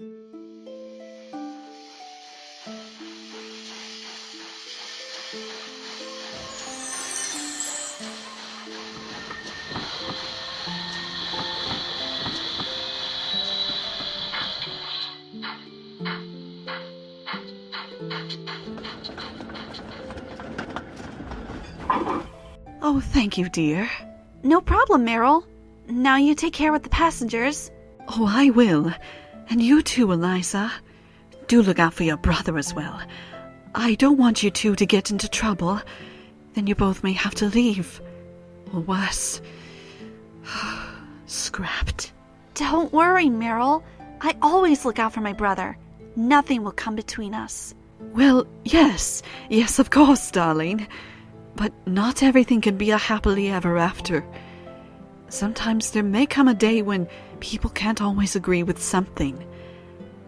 Oh, thank you, dear. No problem, Meryl. Now you take care with the passengers. Oh, I will. And you too, Eliza. Do look out for your brother as well. I don't want you two to get into trouble. Then you both may have to leave. Or worse, scrapped. Don't worry, Meryl. I always look out for my brother. Nothing will come between us. Well, yes, of course, darling. But not everything can be a happily ever after. Sometimes there may come a day when people can't always agree with something.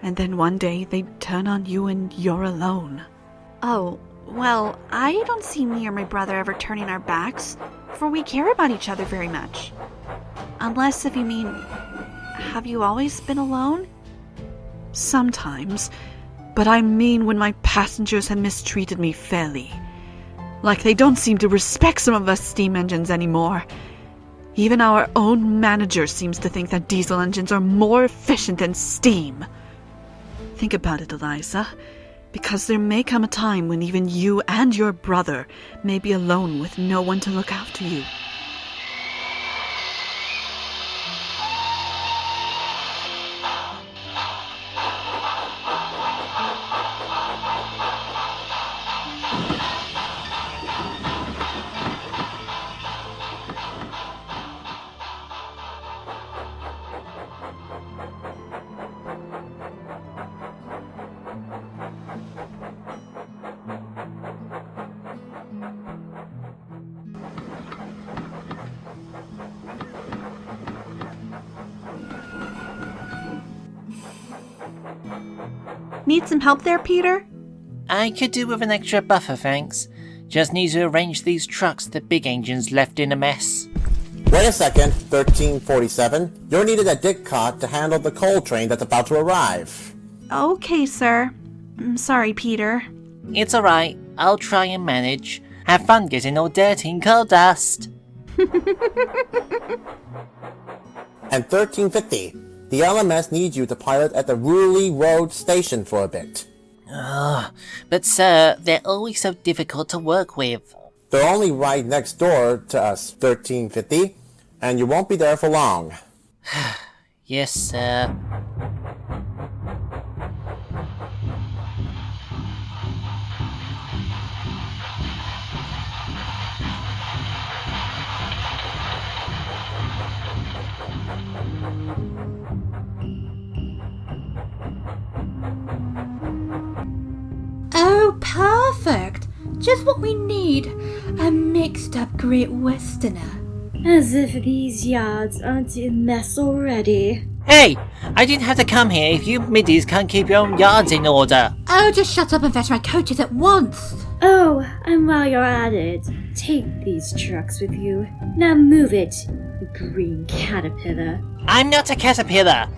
And then one day they turn on you and you're alone. Oh, well, I don't see me or my brother ever turning our backs, for we care about each other very much. Unless if you mean, have you always been alone? Sometimes, but I mean when my passengers have mistreated me fairly. Like they don't seem to respect some of us steam engines anymore. Even our own manager seems to think that diesel engines are more efficient than steam. Think about it, Eliza, because there may come a time when even you and your brother may be alone with no one to look after you. Need some help there, Peter? I could do with an extra buffer, thanks. Just need to arrange these trucks the big engine's left in a mess. Wait a second, 1347. You're needed at Didcot to handle the coal train that's about to arrive. Okay, sir. I'm sorry, Peter. It's alright, I'll try and manage. Have fun getting all dirty in coal dust. And 1350. The LMS needs you to pilot at the Ruley Road station for a bit. But sir, they're always so difficult to work with. They're only right next door to us, 1350, and you won't be there for long. Yes, sir. Oh, perfect! Just what we need. A mixed-up Great Westerner. As if these yards aren't a mess already. Hey! I didn't have to come here if you middies can't keep your own yards in order. Oh, just shut up and fetch my coaches at once! Oh, and while you're at it, take these trucks with you. Now move it, you green caterpillar. I'm not a caterpillar.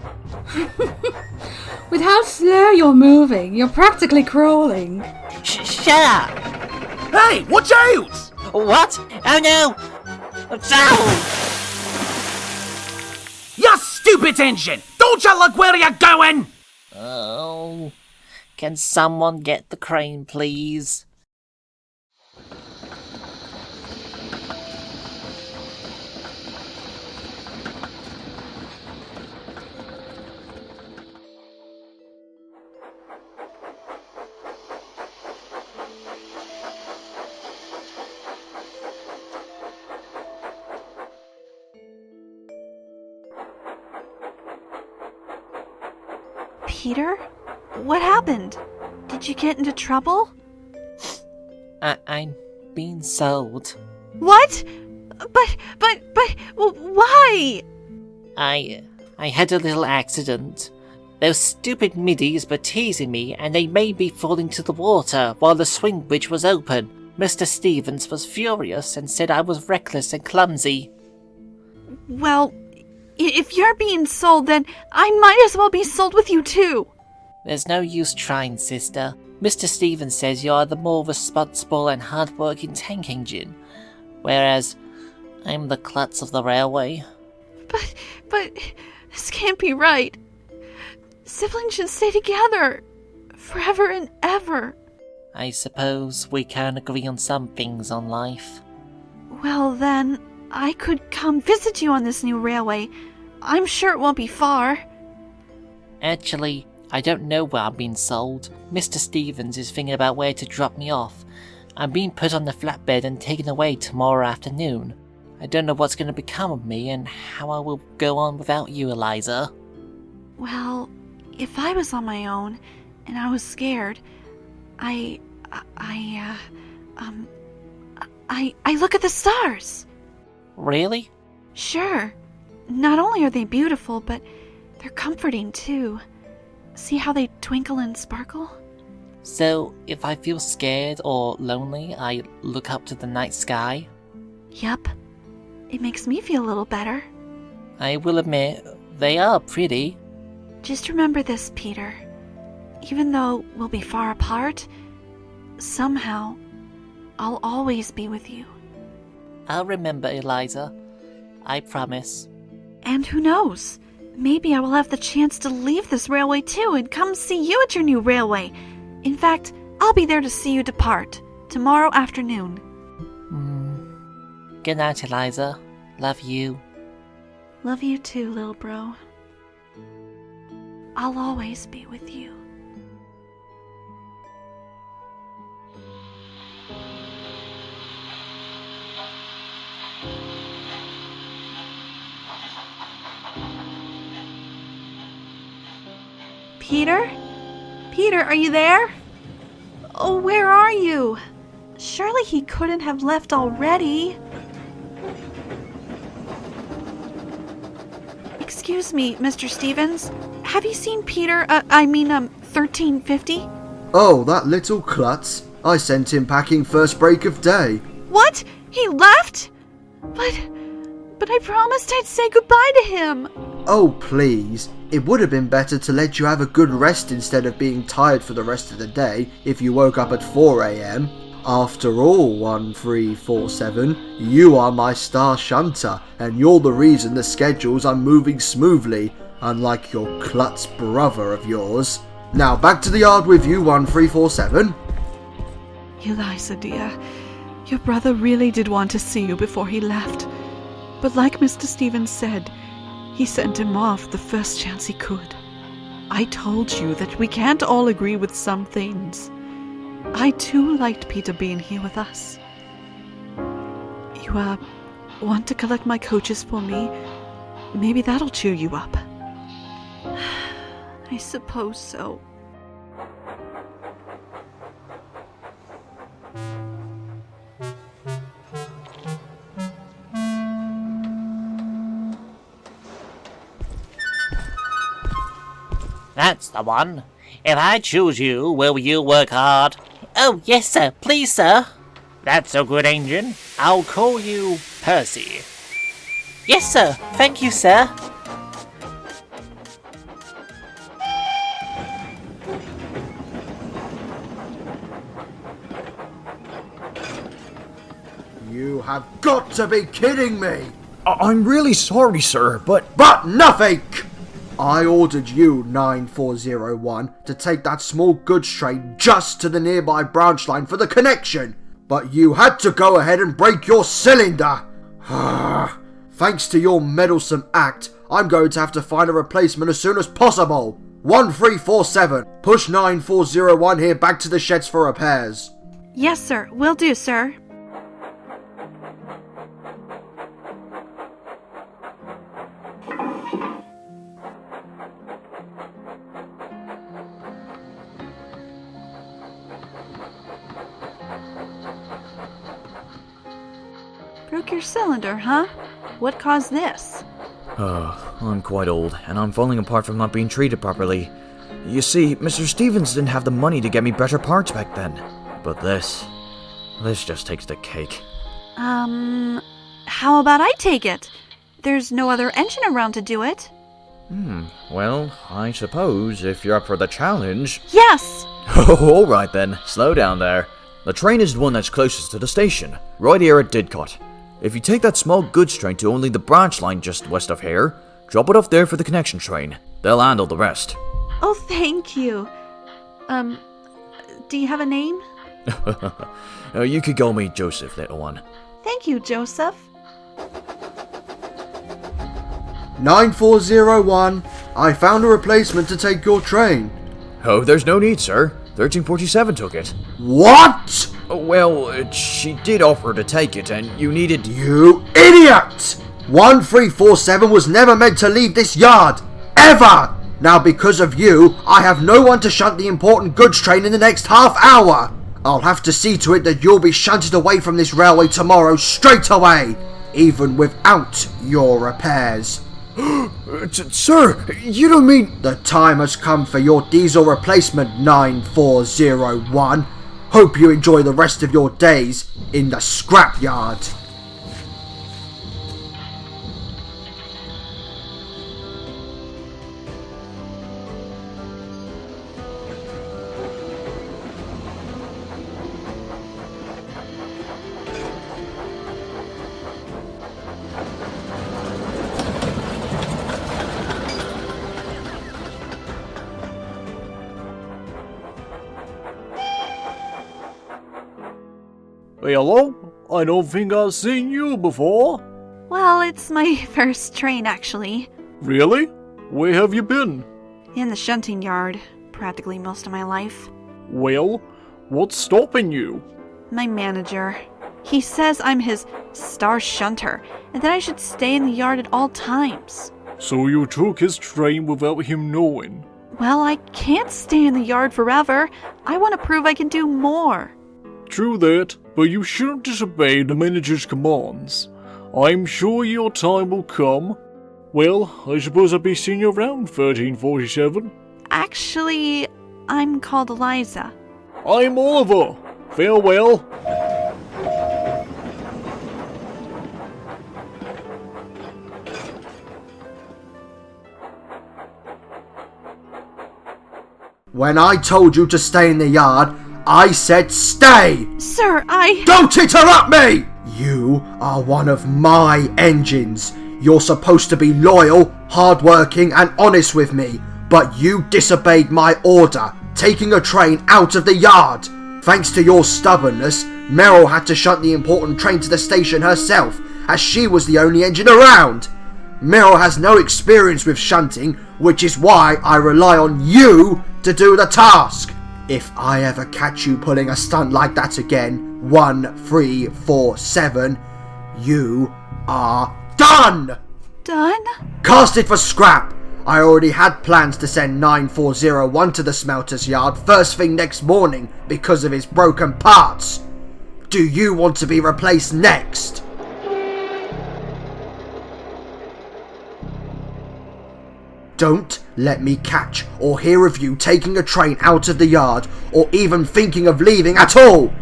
With how slow you're moving, you're practically crawling. Shut up! Hey, watch out! What? Oh no! Ow! You stupid engine! Don't you look where you're going? Oh, can someone get the crane, please? Peter? What happened? Did you get into trouble? I'm being sold. What? But, why? I had a little accident. Those stupid middies were teasing me and they made me fall into the water while the swing bridge was open. Mr. Stevens was furious and said I was reckless and clumsy. Well, If you're being sold, then I might as well be sold with you too. There's no use trying, sister. Mr. Stevens says you're the more responsible and hard-working tank engine, whereas I'm the klutz of the railway. But this can't be right. Siblings should stay together forever and ever. I suppose we can agree on some things on life. Well then, I could come visit you on this new railway. I'm sure it won't be far. Actually, I don't know where I'm being sold. Mr. Stevens is thinking about where to drop me off. I'm being put on the flatbed and taken away tomorrow afternoon. I don't know what's going to become of me and how I will go on without you, Eliza. Well, if I was on my own and I was scared, I look at the stars. Really? Sure. Not only are they beautiful, but they're comforting too. See how they twinkle and sparkle? So, if I feel scared or lonely, I look up to the night sky? Yup. It makes me feel a little better. I will admit, they are pretty. Just remember this, Peter. Even though we'll be far apart, somehow, I'll always be with you. I'll remember, Eliza. I promise. And who knows? Maybe I will have the chance to leave this railway too and come see you at your new railway. In fact, I'll be there to see you depart tomorrow afternoon. Good night, Eliza. Love you. Love you too, little bro. I'll always be with you. Peter? Peter, are you there? Oh, where are you? Surely he couldn't have left already. Excuse me, Mr. Stevens. Have you seen Peter, 1350? Oh, that little klutz. I sent him packing first break of day. What? He left? But I promised I'd say goodbye to him. Oh, please. It would have been better to let you have a good rest instead of being tired for the rest of the day if you woke up at 4 a.m. After all, 1347, you are my star shunter, and you're the reason the schedules are moving smoothly, unlike your klutz brother of yours. Now back to the yard with you, 1347. Eliza, dear, your brother really did want to see you before he left. But like Mr. Stevens said, he sent him off the first chance he could. I told you that we can't all agree with some things. I too liked Peter being here with us. You, want to collect my coaches for me? Maybe that'll cheer you up. I suppose so. That's the one. If I choose you, will you work hard? Oh, yes, sir. Please, sir. That's a good engine. I'll call you Percy. Yes, sir. Thank you, sir. You have got to be kidding me! I'm really sorry, sir, but... But nothing! I ordered you, 9401, to take that small goods train just to the nearby branch line for the connection, but you had to go ahead and break your cylinder! Thanks to your meddlesome act, I'm going to have to find a replacement as soon as possible! 1347, push 9401 here back to the sheds for repairs. Yes, sir. Will do, sir. Broke your cylinder, huh? What caused this? I'm quite old, and I'm falling apart from not being treated properly. You see, Mr. Stevens didn't have the money to get me better parts back then. But this just takes the cake. How about I take it? There's no other engine around to do it. Well, I suppose if you're up for the challenge... Yes! Alright then, slow down there. The train is the one that's closest to the station, right here at Didcot. If you take that small goods train to only the branch line just west of here, drop it off there for the connection train. They'll handle the rest. Oh, thank you. Do you have a name? You could call me Joseph, little one. Thank you, Joseph. 9401, I found a replacement to take your train. Oh, there's no need, sir. 1347 took it. What? Well, she did offer to take it, and you needed... You idiot! 1347 was never meant to leave this yard. Ever! Now because of you, I have no one to shunt the important goods train in the next half hour. I'll have to see to it that you'll be shunted away from this railway tomorrow straight away, even without your repairs. Sir, you don't mean... The time has come for your diesel replacement, 9401. Hope you enjoy the rest of your days in the scrapyard. Hello? I don't think I've seen you before. Well, it's my first train, actually. Really? Where have you been? In the shunting yard, practically most of my life. Well, what's stopping you? My manager. He says I'm his star shunter, and that I should stay in the yard at all times. So you took his train without him knowing? Well, I can't stay in the yard forever. I want to prove I can do more. True that, but you shouldn't disobey the manager's commands. I'm sure your time will come. Well, I suppose I'll be seeing you around 1347. Actually, I'm called Eliza. I'm Oliver. Farewell. When I told you to stay in the yard, I said stay! Sir, Don't interrupt me! You are one of my engines. You're supposed to be loyal, hardworking, and honest with me, but you disobeyed my order, taking a train out of the yard. Thanks to your stubbornness, Meryl had to shunt the important train to the station herself, as she was the only engine around. Meryl has no experience with shunting, which is why I rely on you to do the task. If I ever catch you pulling a stunt like that again, 1347, you are done! Done? Cast it for scrap! I already had plans to send 9401 to the smelter's yard first thing next morning because of his broken parts. Do you want to be replaced next? Don't let me catch or hear of you taking a train out of the yard or even thinking of leaving at all.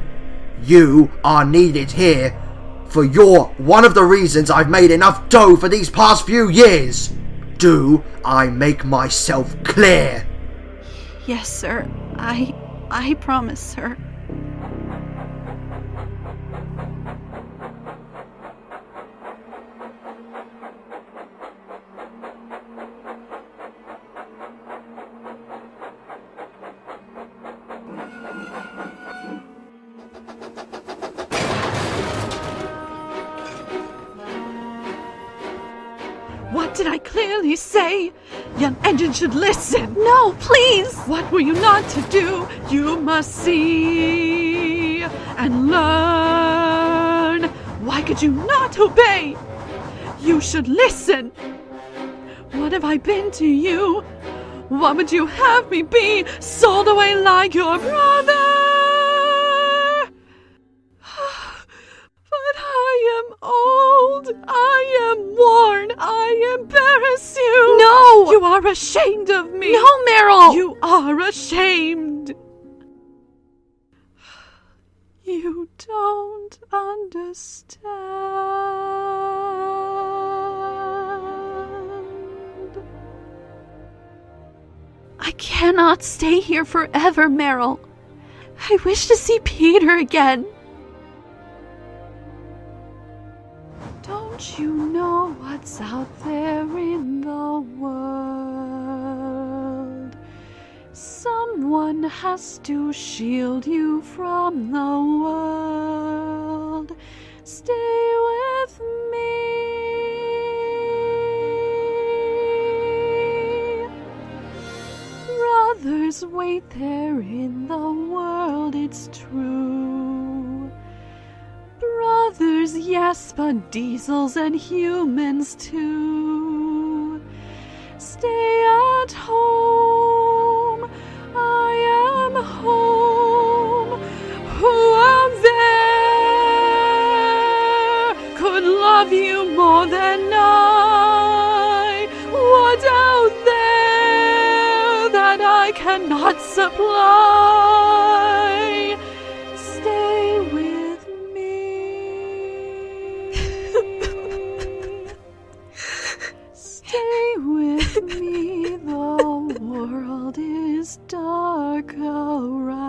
You are needed here, for you're one of the reasons I've made enough dough for these past few years. Do I make myself clear? Yes, sir. I promise, sir. What did I clearly say? Young engine should listen. No, please! What were you not to do? You must see and learn. Why could you not obey? You should listen. What have I been to you? What would you have me be? Sold away like your brother? But I am old. I am worn. I embarrass you. No! You are ashamed of me. No, Meryl! You are ashamed. You don't understand. I cannot stay here forever, Meryl. I wish to see Peter again. Don't you know what's out there in the world? Someone has to shield you from the world. Stay with me. Brothers wait there in the world, it's true. Brothers, yes, but diesels and humans too. Stay at home, I am home. Who out there could love you more than I? What out there that I cannot supply? Stay with me. Stay with me, the world is dark around.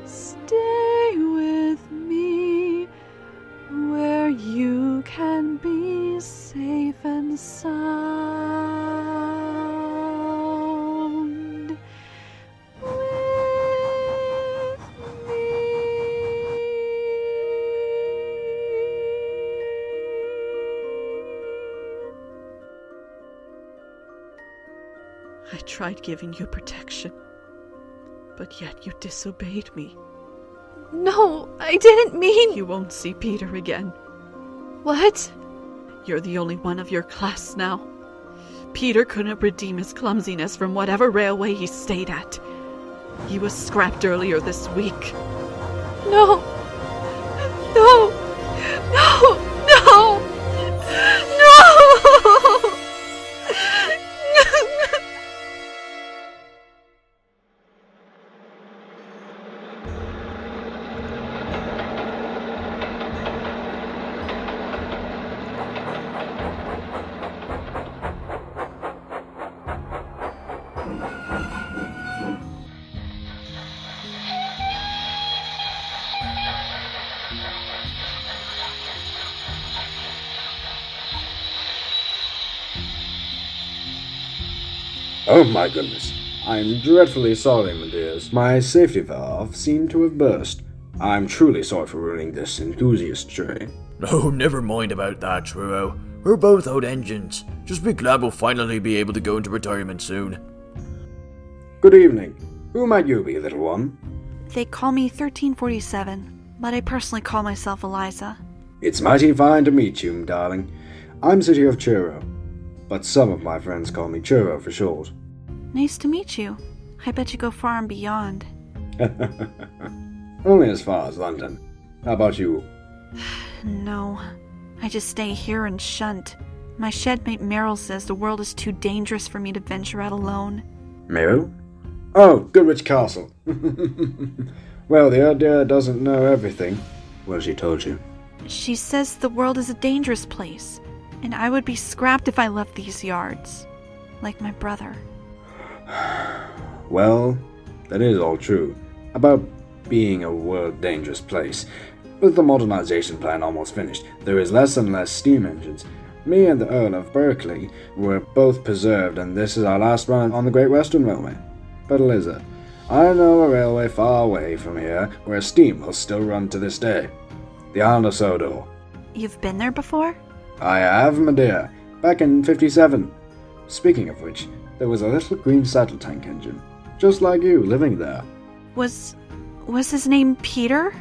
Stay with me, where you can be safe and sound. With me. I tried giving you protection, but yet you disobeyed me. No, I didn't mean... You won't see Peter again. What? You're the only one of your class now. Peter couldn't redeem his clumsiness from whatever railway he stayed at. He was scrapped earlier this week. No! No! No! No! No! Oh my goodness. I'm dreadfully sorry, my dears. My safety valve seemed to have burst. I'm truly sorry for ruining this enthusiast train. Oh, never mind about that, Truro. We're both out engines. Just be glad we'll finally be able to go into retirement soon. Good evening. Who might you be, little one? They call me 1347, but I personally call myself Eliza. It's mighty fine to meet you, darling. I'm City of Truro, but some of my friends call me Truro for short. Nice to meet you. I bet you go far and beyond. Only as far as London. How about you? No, I just stay here and shunt. My shedmate Meryl says the world is too dangerous for me to venture out alone. Meryl? Oh, Goodrich Castle. Well, the old dear doesn't know everything. Well, she told you. She says the world is a dangerous place, and I would be scrapped if I left these yards. Like my brother. Well, that is all true. About being a world dangerous place. With the modernization plan almost finished, there is less and less steam engines. Me and the Earl of Berkeley were both preserved, and this is our last run on the Great Western Railway. But Eliza, I know a railway far away from here where steam will still run to this day. The Island of Sodor. You've been there before? I have, my dear. Back in 57. Speaking of which, there was a little green saddle tank engine, just like you, living there. Was his name Peter?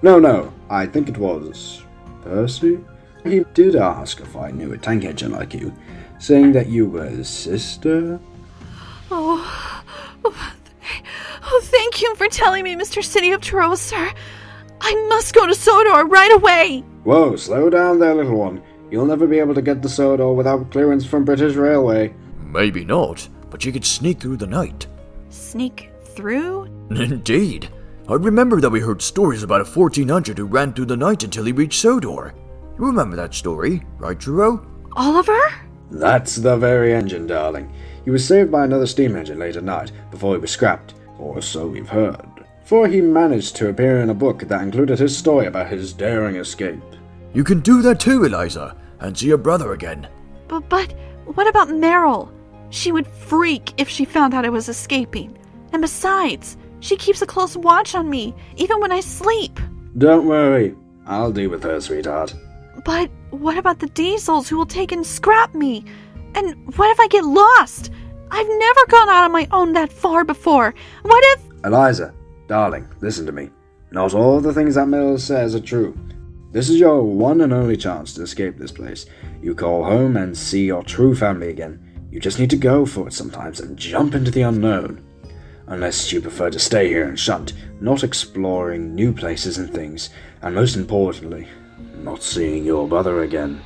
No, I think it was Percy. He did ask if I knew a tank engine like you, saying that you were his sister. Oh, thank you for telling me, Mr. City of Truro, sir. I must go to Sodor right away. Whoa, slow down there, little one. You'll never be able to get to Sodor without clearance from British Railway. Maybe not, but you could sneak through the night. Sneak through? Indeed. I remember that we heard stories about a 1400 who ran through the night until he reached Sodor. You remember that story, right, Truro? Oliver? That's the very engine, darling. He was saved by another steam engine late at night, before he was scrapped, or so we've heard. For he managed to appear in a book that included his story about his daring escape. You can do that too, Eliza, and see your brother again. But what about Meryl? She would freak if she found out I was escaping. And besides, she keeps a close watch on me, even when I sleep. Don't worry, I'll deal with her, sweetheart. But what about the diesels who will take and scrap me? And what if I get lost? I've never gone out on my own that far before. What if... Eliza, darling, listen to me. Not all the things that Meryl says are true. This is your one and only chance to escape this place. You call home and see your true family again. You just need to go for it sometimes and jump into the unknown. Unless you prefer to stay here and shunt, not exploring new places and things, and most importantly, not seeing your brother again.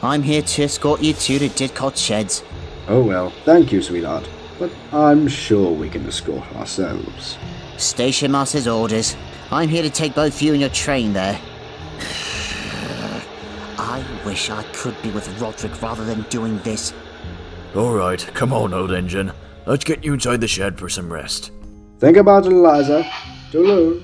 I'm here to escort you to the Didcot sheds. Oh well, thank you, sweetheart, but I'm sure we can escort ourselves. Station master's orders. I'm here to take both you and your train there. I wish I could be with Roderick rather than doing this. Alright, come on, old engine. Let's get you inside the shed for some rest. Think about it, Eliza. Toodaloo.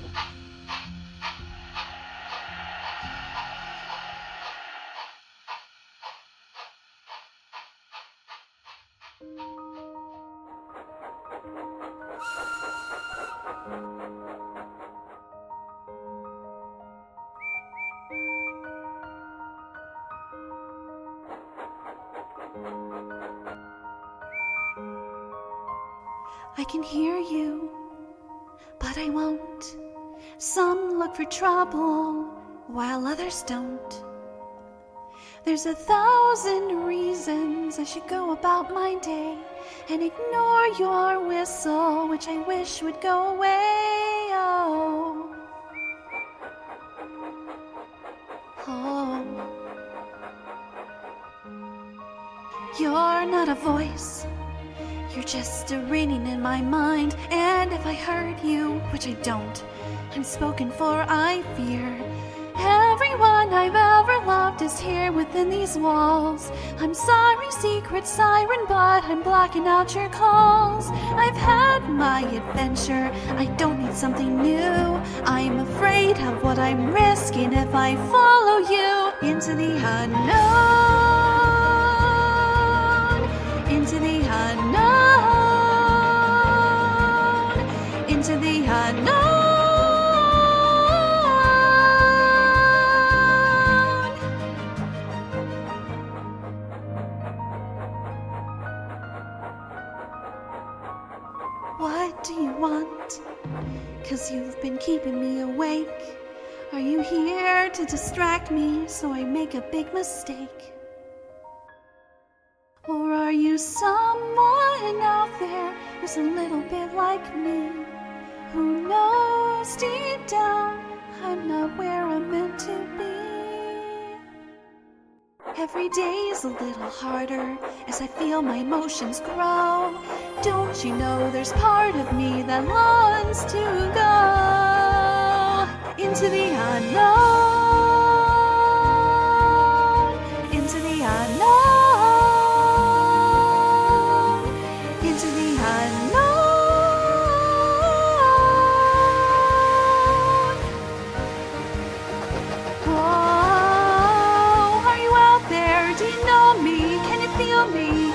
I can hear you, but I won't. Some look for trouble, while others don't. There's 1,000 reasons I should go about my day and ignore your whistle, which I wish would go away. Oh, oh. You're not a voice. You're just a ringing in my mind, and if I hurt you, which I don't, I'm spoken for, I fear. Everyone I've ever loved is here within these walls. I'm sorry, secret siren, but I'm blocking out your calls. I've had my adventure, I don't need something new. I'm afraid of what I'm risking if I follow you into the unknown, into the unknown. Into the unknown. What do you want? 'Cause you've been keeping me awake. Are you here to distract me so I make a big mistake? Or are you someone out there who's a little bit like me, who knows deep down I'm not where I'm meant to be? Every day's a little harder as I feel my emotions grow. Don't you know there's part of me that longs to go into the unknown, into the unknown, into the unknown.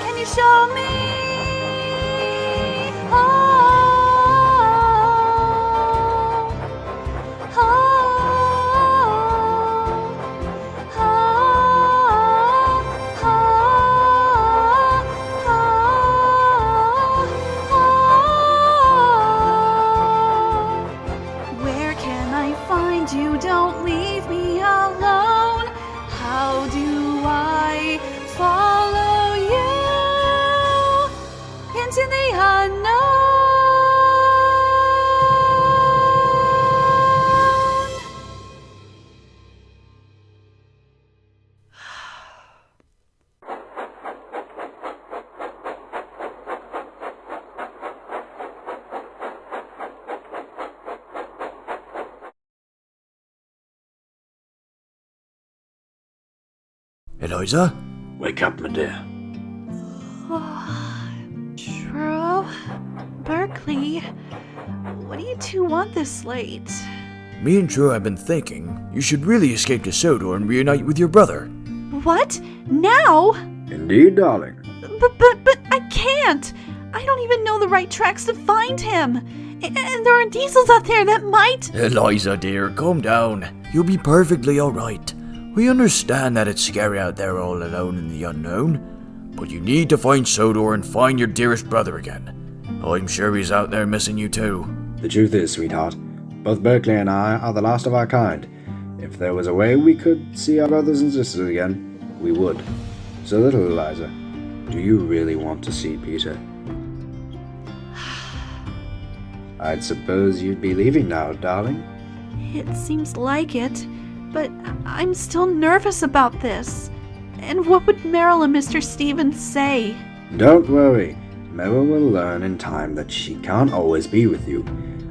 Can you show me? Oh, oh, Eliza? Wake up, my dear. Truro? Berkeley? What do you two want this late? Me and Truro have been thinking you should really escape to Sodor and reunite with your brother. What? Now? Indeed, darling. But I can't! I don't even know the right tracks to find him! And there are diesels out there that might— Eliza, dear, calm down. You'll be perfectly alright. We understand that it's scary out there all alone in the unknown, but you need to find Sodor and find your dearest brother again. I'm sure he's out there missing you too. The truth is, sweetheart, both Berkeley and I are the last of our kind. If there was a way we could see our brothers and sisters again, we would. So, little Eliza, do you really want to see Peter? I'd suppose you'd be leaving now, darling. It seems like it, but I'm still nervous about this. And what would Meryl and Mr. Stevens say? Don't worry. Meryl will learn in time that she can't always be with you,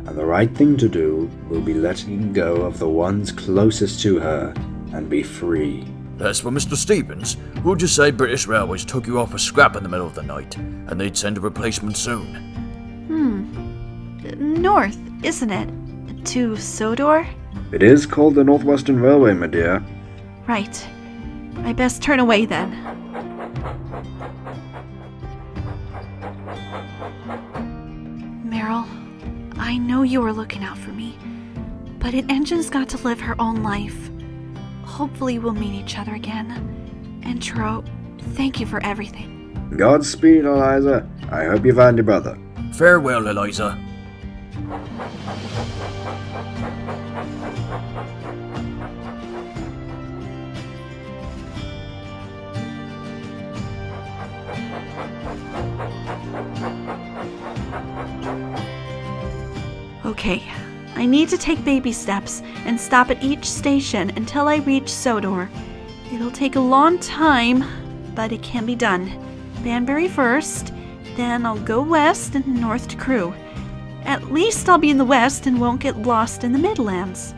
and the right thing to do will be letting go of the ones closest to her and be free. As for Mr. Stevens, we'll just say British Railways took you off a scrap in the middle of the night, and they'd send a replacement soon. North, isn't it? To Sodor? It is called the Northwestern Railway, my dear. Right. I best turn away then. Meryl, I know you were looking out for me, but an engine's got to live her own life. Hopefully we'll meet each other again. And Truro, thank you for everything. Godspeed, Eliza. I hope you find your brother. Farewell, Eliza. Okay, I need to take baby steps and stop at each station until I reach Sodor. It'll take a long time, but it can be done. Banbury first, then I'll go west and north to Crewe. At least I'll be in the west and won't get lost in the Midlands.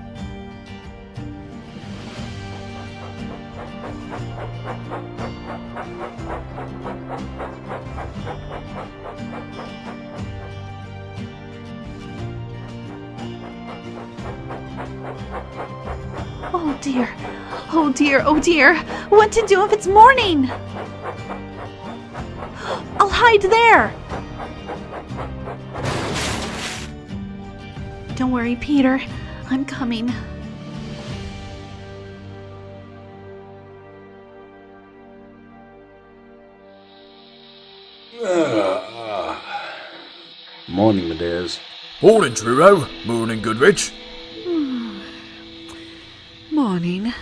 Oh dear, oh dear, oh dear. What to do if it's morning? I'll hide there. Don't worry, Peter. I'm coming. Morning, my dears. Morning, Truro. Morning, Goodrich. Morning.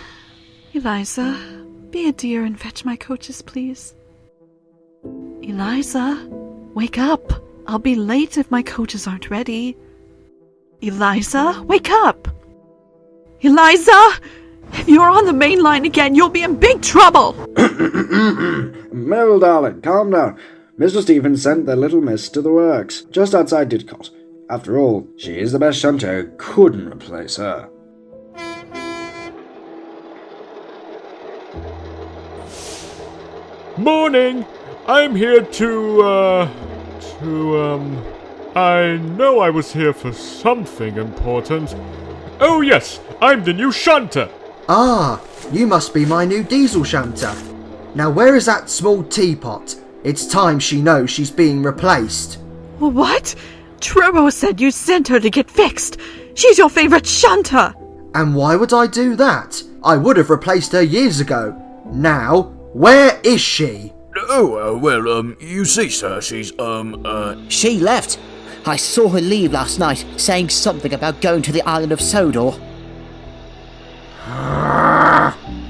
Eliza, be a dear and fetch my coaches, please. Eliza, wake up. I'll be late if my coaches aren't ready. Eliza, wake up! Eliza! If you're on the main line again, you'll be in big trouble! Meryl, darling, calm down. Mr. Stevens sent the little miss to the works, just outside Didcot. After all, she is the best shunter, couldn't replace her. Morning! I'm here I know I was here for something important. Oh yes, I'm the new shunter! Ah, you must be my new diesel shunter. Now where is that small teapot? It's time she knows she's being replaced. What? Truro said you sent her to get fixed. She's your favourite shunter. And why would I do that? I would have replaced her years ago. Now, where is she? Oh, well, you see, sir, she's, She left. I saw her leave last night, saying something about going to the island of Sodor.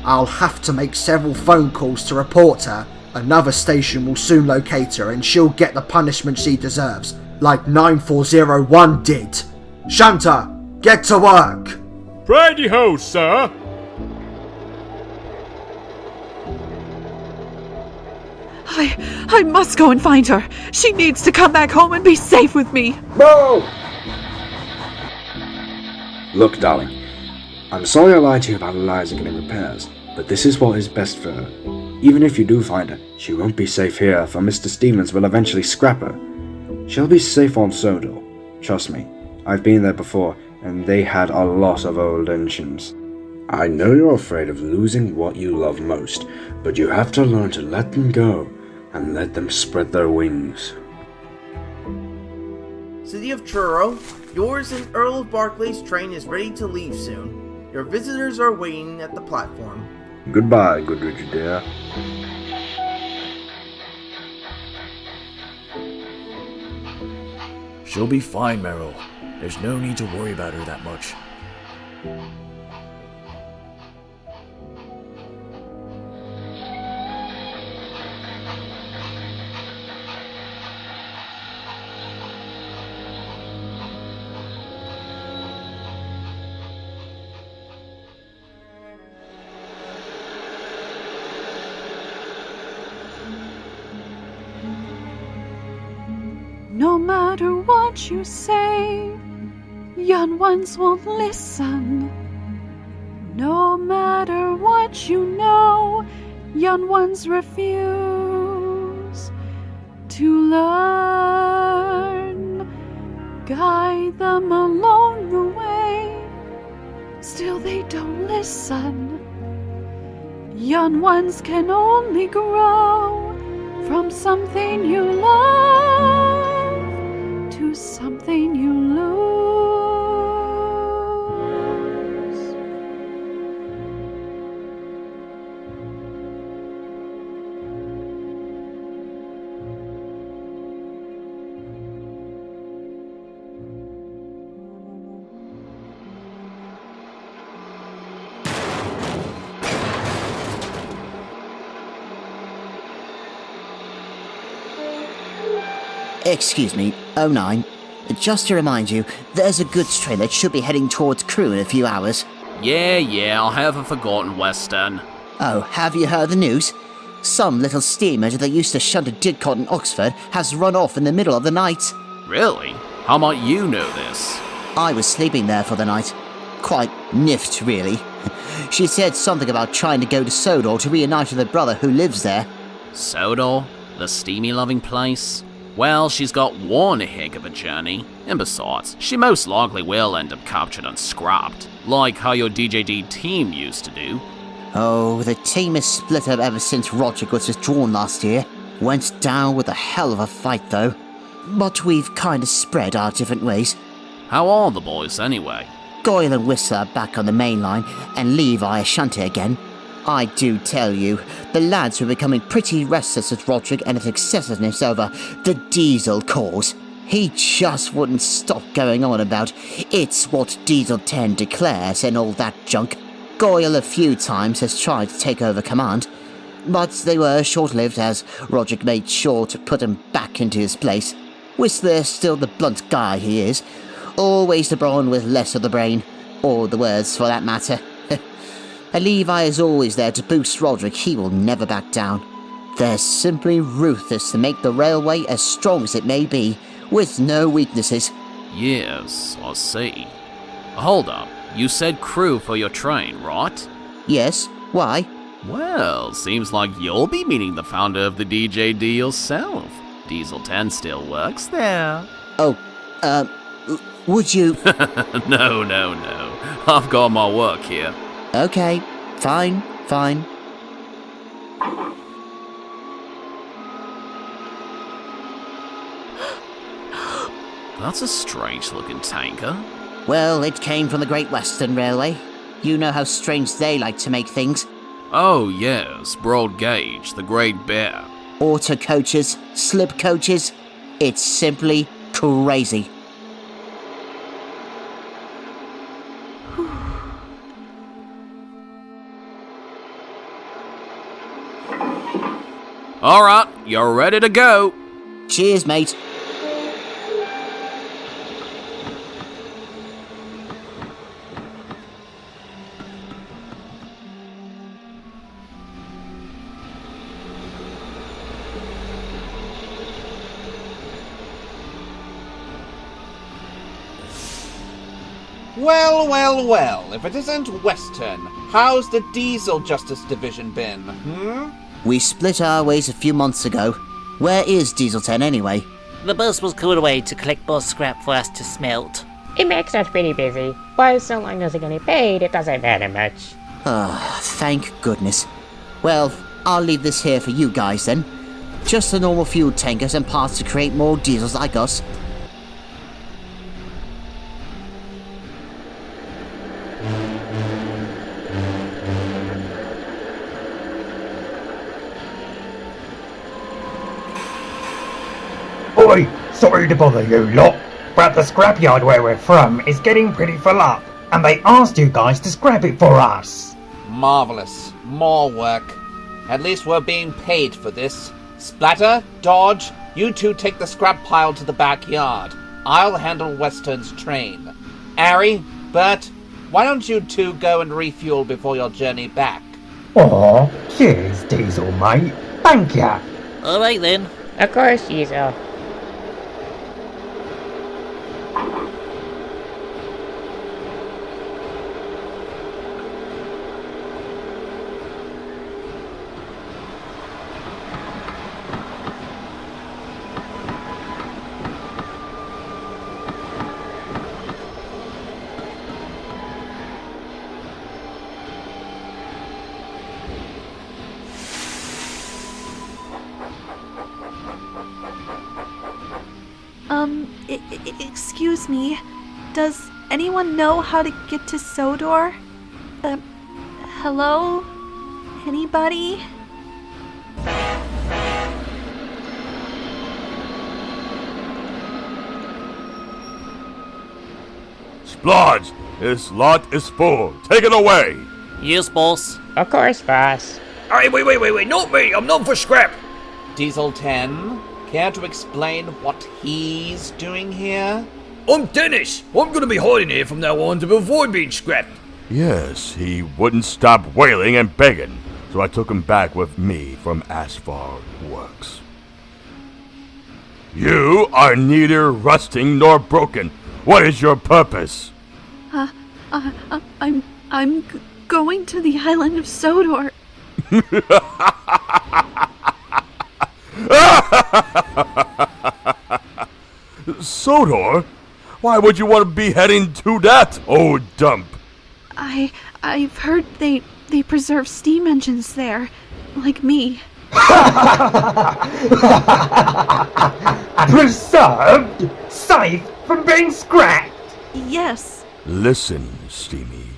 I'll have to make several phone calls to report her. Another station will soon locate her and she'll get the punishment she deserves, like 9401 did. Shunter, get to work! Righty-ho, sir! I must go and find her. She needs to come back home and be safe with me. No! Look, darling, I'm sorry I lied to you about Eliza getting repairs, but this is what is best for her. Even if you do find her, she won't be safe here, for Mr. Stevens will eventually scrap her. She'll be safe on Sodor. Trust me, I've been there before, and they had a lot of old engines. I know you're afraid of losing what you love most, but you have to learn to let them go, and let them spread their wings. City of Truro, yours and Earl of Barclay's train is ready to leave soon. Your visitors are waiting at the platform. Goodbye, good Richard dear. She'll be fine, Meryl. There's no need to worry about her that much. No matter what you say, young ones won't listen. No matter what you know, young ones refuse to learn. Guide them along the way, still they don't listen. Young ones can only grow from something you love to something you lose. Excuse me, 09. Just to remind you, there's a goods train that should be heading towards Crewe in a few hours. Yeah, I haven't forgotten Western. Oh, have you heard the news? Some little steam engine that used to shunt at Didcot in Oxford has run off in the middle of the night. Really? How might you know this? I was sleeping there for the night. Quite niffed, really. She said something about trying to go to Sodor to reunite with her brother who lives there. Sodor? The steamy-loving place? Well, she's got one heck of a journey, and besides, she most likely will end up captured and scrapped, like how your DJD team used to do. Oh, the team has split up ever since Roderick was withdrawn last year. Went down with a hell of a fight, though. But we've kinda spread our different ways. How are the boys, anyway? Goyle and Whistler are back on the main line, and Levi is shunting again. I do tell you, the lads were becoming pretty restless with Roderick and his excessiveness over the diesel cause. He just wouldn't stop going on about it's what Diesel 10 declares and all that junk. Goyle a few times has tried to take over command, but they were short-lived as Roderick made sure to put him back into his place. Whistler's still the blunt guy he is, always the brawn with less of the brain, or the words for that matter. And Levi is always there to boost Roderick, he will never back down. They're simply ruthless to make the railway as strong as it may be, with no weaknesses. Yes, I see. Hold up, you said Crewe for your train, right? Yes, why? Well, seems like you'll be meeting the founder of the DJD yourself. Diesel 10 still works there. Oh, would you... No. I've got my work here. Okay, fine. That's a strange-looking tanker. Well, it came from the Great Western Railway. You know how strange they like to make things. Oh yes, broad gauge, the Great Bear. Auto coaches, slip coaches. It's simply crazy. Alright, you're ready to go. Cheers, mate. Well, well, well, if it isn't Western, how's the Diesel Justice Division been, We split our ways a few months ago. Where is Diesel 10 anyway? The bus was called away to collect more scrap for us to smelt. It makes us pretty busy, but so long as we're getting paid, it doesn't matter much. Ah, thank goodness. Well, I'll leave this here for you guys then. Just the normal fuel tankers and parts to create more diesels like us. Oi, sorry to bother you lot, but the scrapyard where we're from is getting pretty full up, and they asked you guys to scrap it for us. Marvellous. More work. At least we're being paid for this. Splatter, Dodge, you two take the scrap pile to the backyard. I'll handle Western's train. Ari, Bert, why don't you two go and refuel before your journey back? Aw, cheers, Diesel, mate. Thank ya. Alright then. Of course, Diesel. Excuse me. Does anyone know how to get to Sodor? Hello? Anybody? Splodge, this lot is full. Take it away. Yes, boss. Of course, boss. Hey, wait, not me. I'm not for scrap. Diesel 10, care to explain what he's doing here? I'm Dennis. I'm gonna be hiding here from now on to avoid being scrapped. Yes, he wouldn't stop wailing and begging, so I took him back with me from Asphalt Works. You are neither rusting nor broken. What is your purpose? I'm going to the island of Sodor. Sodor? Why would you want to be heading to that old dump? I've heard they preserve steam engines there, like me. Preserved? Safe from being scrapped? Yes. Listen, Steamy.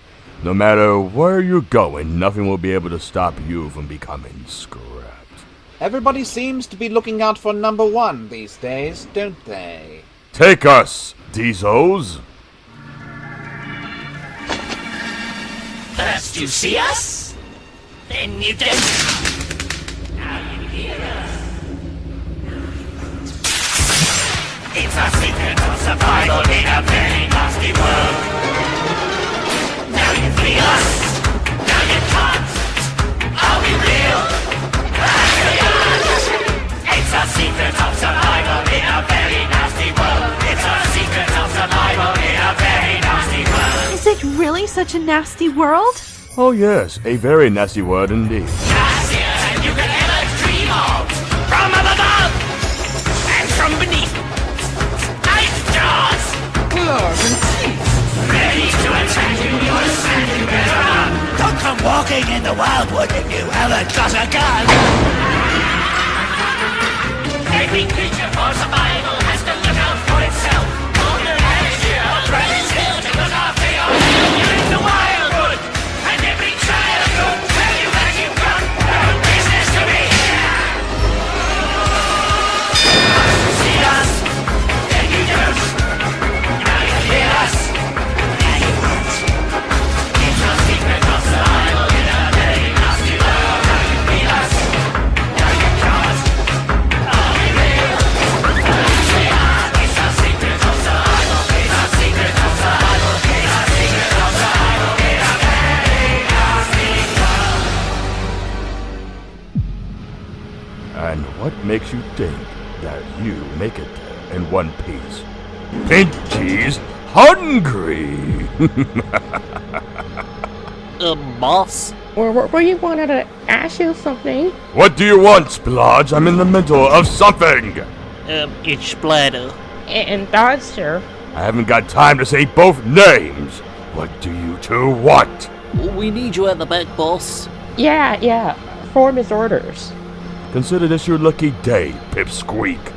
No matter where you're going, nothing will be able to stop you from becoming scrapped. Everybody seems to be looking out for number one these days, don't they? Take us, Diesels. First you see us, then you don't. Now you hear us. It's a secret of survival in a very nasty world. Now you flee us, now you can't. Are we real? It's a secret of survival in a very nasty world. It's a secret of survival in a very nasty world. Is it really such a nasty world? Oh yes, a very nasty word indeed. Nastier than you could ever dream of. From above and from beneath. Ice jaws. Claws and teeth. Ready to attack you, you're standing better up. Don't come walking in the wildwood if you haven't got a gun. Every creature for survival has to look out for itself. All your hands here, trying still to look after your you're in the wildwood. And every child will tell you that you've got no business to be here. See us, then you don't. Now you hear us, now you won't. It's a secret of survival in a very nasty world. Now you feel us, now you can't. Are we real? It's a secret of survival. It's a secret of survival. It's a secret of survival in a very nasty world. And what makes you think that you make it there in one piece? Pink cheese, hungry. Boss? We wanted to ask you something. What do you want, Splodge? I'm in the middle of something. It's Splatter. And Dodge, sir. I haven't got time to say both names. What do you two want? We need you at the back, boss. Yeah. Form his orders. Consider this your lucky day, Pipsqueak.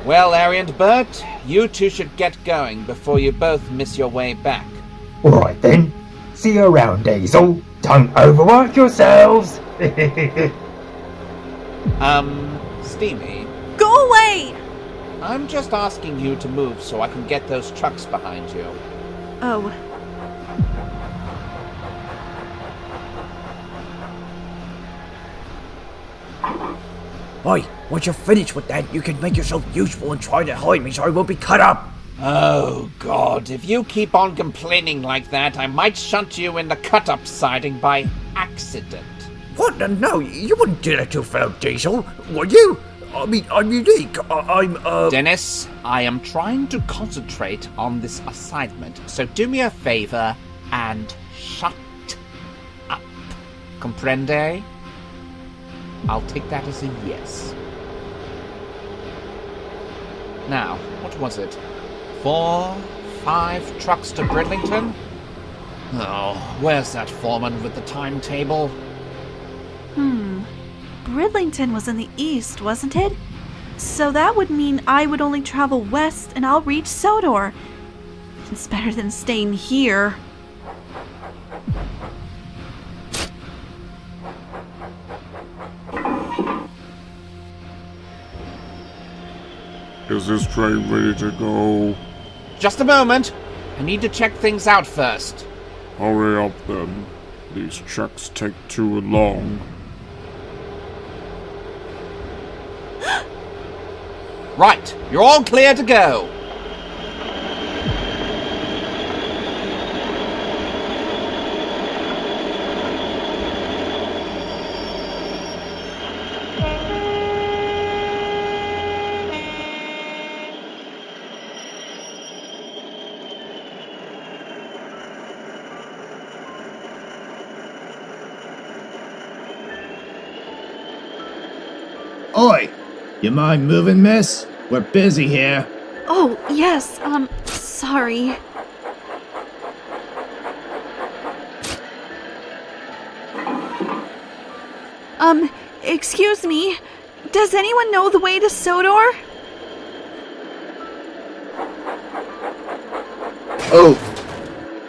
Well, Harry and Bert, you two should get going before you both miss your way back. Alright then. See you around, Diesel. Don't overwork yourselves. Steamy. Go away! I'm just asking you to move so I can get those trucks behind you. Oh. Oi, once you're finished with that, you can make yourself useful and try to hide me so I won't be cut up. Oh, God, if you keep on complaining like that, I might shunt you in the cut-up siding by accident. What? No, you wouldn't do that to a fellow Diesel, would you? I mean, I'm unique. Dennis, I am trying to concentrate on this assignment, so do me a favor and shut up. Comprende? I'll take that as a yes. Now, what was it? 4, 5 trucks to Bridlington? Oh, where's that foreman with the timetable? Bridlington was in the east, wasn't it? So that would mean I would only travel west and I'll reach Sodor. It's better than staying here. Is this train ready to go? Just a moment. I need to check things out first. Hurry up then. These checks take too long. Right, you're all clear to go. Oi! You mind moving, miss? We're busy here. Oh, yes, sorry. Excuse me. Does anyone know the way to Sodor? Oh!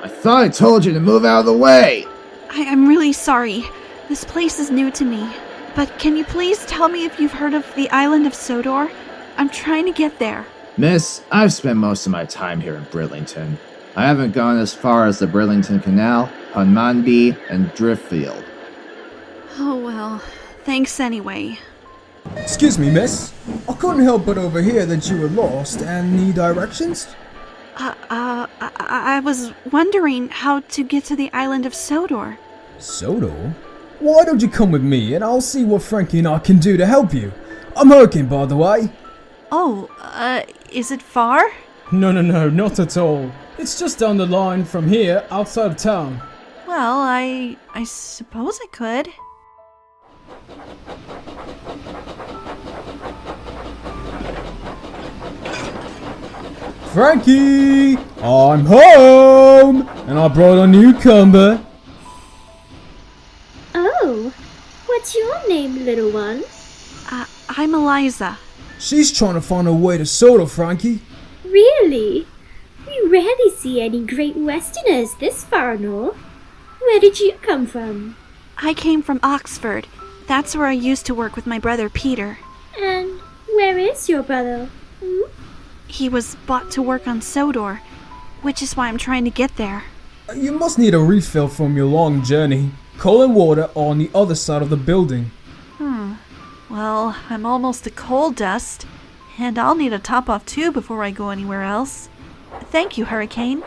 I thought I told you to move out of the way! I'm really sorry. This place is new to me. But can you please tell me if you've heard of the island of Sodor? I'm trying to get there. Miss, I've spent most of my time here in Bridlington. I haven't gone as far as the Bridlington Canal, Hunmanby, and Driftfield. Oh well, thanks anyway. Excuse me, miss. I couldn't help but overhear that you were lost and need directions. I was wondering how to get to the island of Sodor. Sodor? Why don't you come with me and I'll see what Frankie and I can do to help you. I'm Hurricane, by the way. Oh, is it far? No, not at all. It's just down the line from here, outside of town. Well, I suppose I could. Frankie! I'm home! And I brought a newcomer. Oh, what's your name, little one? I'm Eliza. She's trying to find her way to Sodor, Frankie. Really? We rarely see any Great Westerners this far north. Where did you come from? I came from Oxford. That's where I used to work with my brother Peter. And where is your brother? He was bought to work on Sodor, which is why I'm trying to get there. You must need a refill from your long journey. Coal and water are on the other side of the building. Well, I'm almost to coal dust, and I'll need a top-off too before I go anywhere else. Thank you, Hurricane.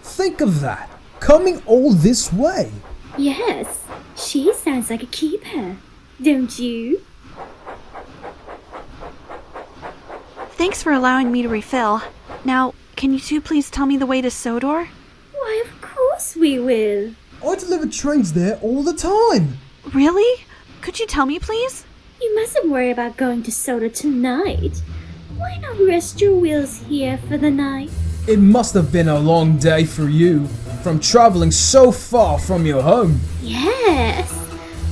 Think of that! Coming all this way! Yes, she sounds like a keeper, don't you? Thanks for allowing me to refill. Now, can you two please tell me the way to Sodor? Why, of course we will. I deliver trains there all the time. Really? Could you tell me, please? You mustn't worry about going to Sodor tonight. Why not rest your wheels here for the night? It must have been a long day for you, from traveling so far from your home. Yes.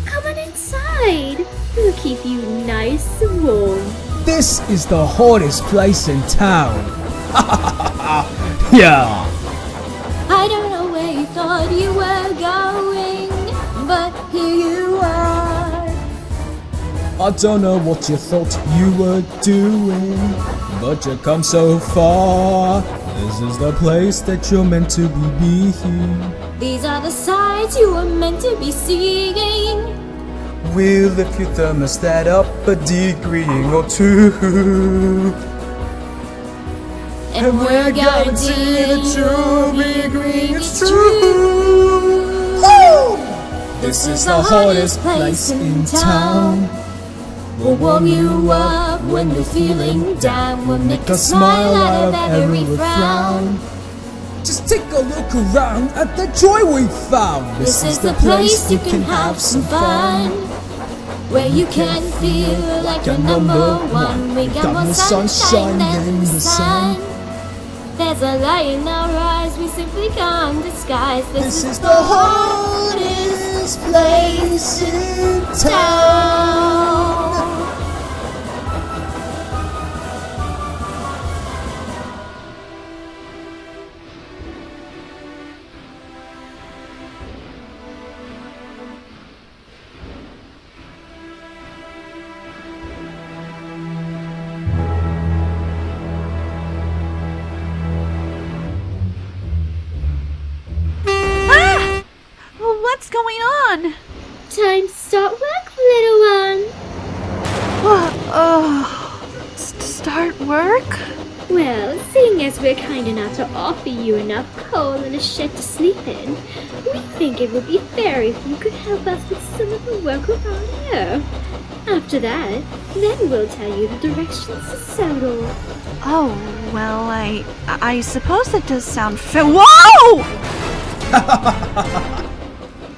Come on inside. We'll keep you nice and warm. This is the hottest place in town. Yeah. I don't know where you thought you were going, but here you are. I don't know what you thought you were doing, but you come so far. This is the place that you're meant to be. These are the sights you were meant to be seeing. We'll lift your thermostat up a degree or two. And we're guaranteed that you'll be agreeing it's true. This is the hottest place in town. We'll warm you up when you're feeling down. We'll make a smile out of every frown. Just take a look around at the joy we found. This is the place you can have some fun, where you can feel like you're number one. We got more sunshine than the sun. There's a light in our eyes we simply can't disguise. This is the hottest place in town. What's going on? Time to start work, little one. Start work? Well, seeing as we're kind enough to offer you enough coal and a shed to sleep in, we think it would be fair if you could help us with some of the work around here. After that, then we'll tell you the directions to Sodor. Oh, well, I suppose that does sound fair. Whoa!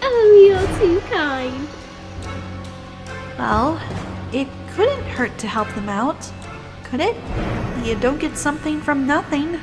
Oh, you're too kind. Well, it couldn't hurt to help them out, could it? You don't get something from nothing.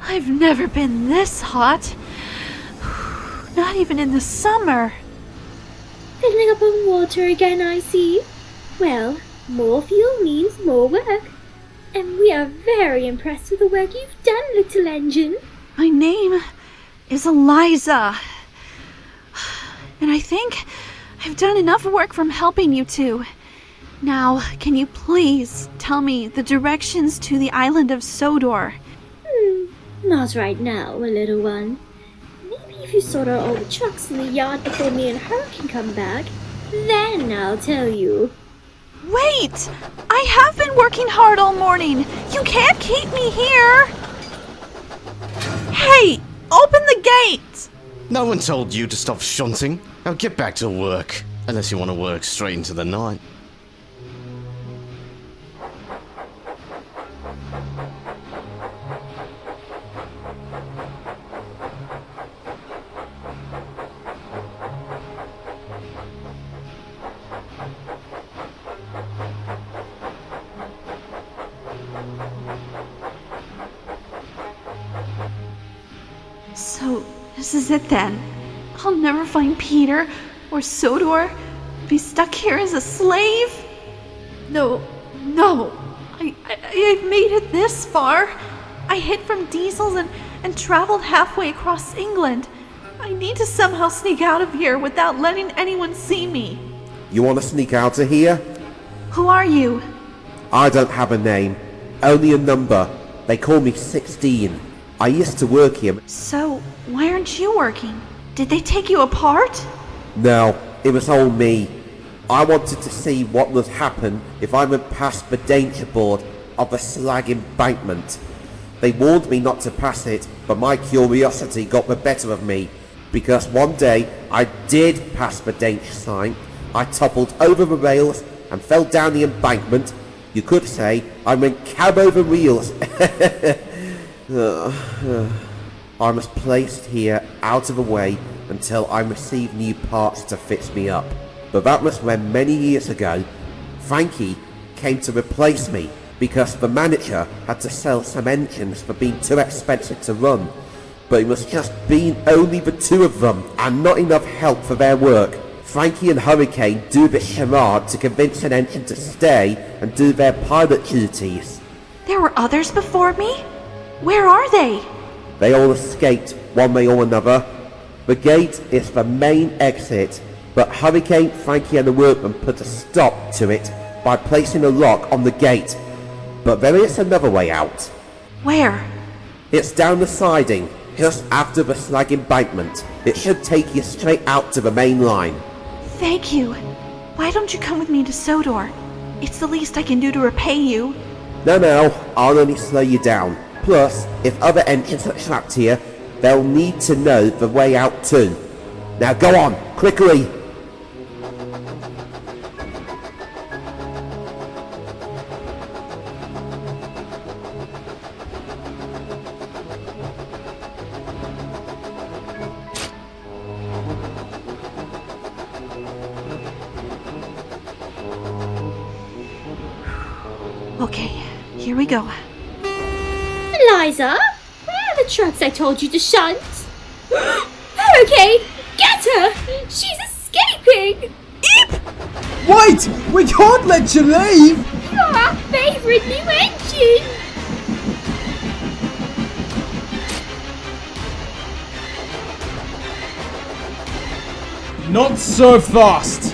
I've never been this hot. Not even in the summer. Filling up on water again, I see. Well, more fuel means more work. And we are very impressed with the work you've done, little engine. My name is Eliza. And I think I've done enough work from helping you two. Now, can you please tell me the directions to the island of Sodor? Not right now, little one. Maybe if you sort out all the trucks in the yard before me and her can come back, then I'll tell you. Wait! I have been working hard all morning. You can't keep me here. Hey, open the gate! No one told you to stop shunting. Now get back to work. Unless you want to work straight into the night. So, this is it then. I'll never find Peter or Sodor. Be stuck here as a slave? No. I've made it this far. I hid from diesels and traveled halfway across England. I need to somehow sneak out of here without letting anyone see me. You want to sneak out of here? Who are you? I don't have a name, only a number. They call me 16. I used to work here. So, why aren't you working? Did they take you apart? No, it was all me. I wanted to see what would happen if I went past the danger board of the slag embankment. They warned me not to pass it, but my curiosity got the better of me, because one day I did pass the danger sign. I toppled over the rails and fell down the embankment. You could say I went cab over wheels. I was placed here out of the way until I received new parts to fix me up. But that was when many years ago, Frankie came to replace me because the manager had to sell some engines for being too expensive to run. But it was just being only the two of them and not enough help for their work. Frankie and Hurricane do the charade to convince an engine to stay and do their pilot duties. There were others before me? Where are they? They all escaped one way or another. The gate is the main exit, but Hurricane, Frankie and the workmen put a stop to it by placing a lock on the gate. But there is another way out. Where? It's down the siding, just after the slag embankment. It should take you straight out to the main line. Thank you. Why don't you come with me to Sodor? It's the least I can do to repay you. No, I'll only slow you down. Plus, if other engines are trapped here, they'll need to know the way out too. Now go on, quickly! Okay, here we go. Eliza, where are the trucks I told you to shunt? Hurricane, get her! She's escaping! Wait! We can't let you leave! You're our favourite new engine! Not so fast!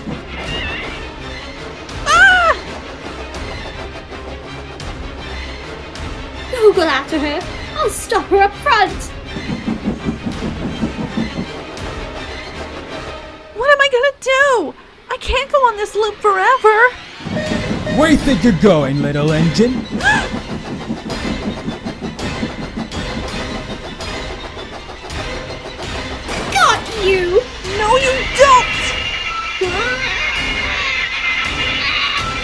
Go after her. I'll stop her up front. What am I gonna do? I can't go on this loop forever. Where do you think you're going, little engine? Got you! No, you don't!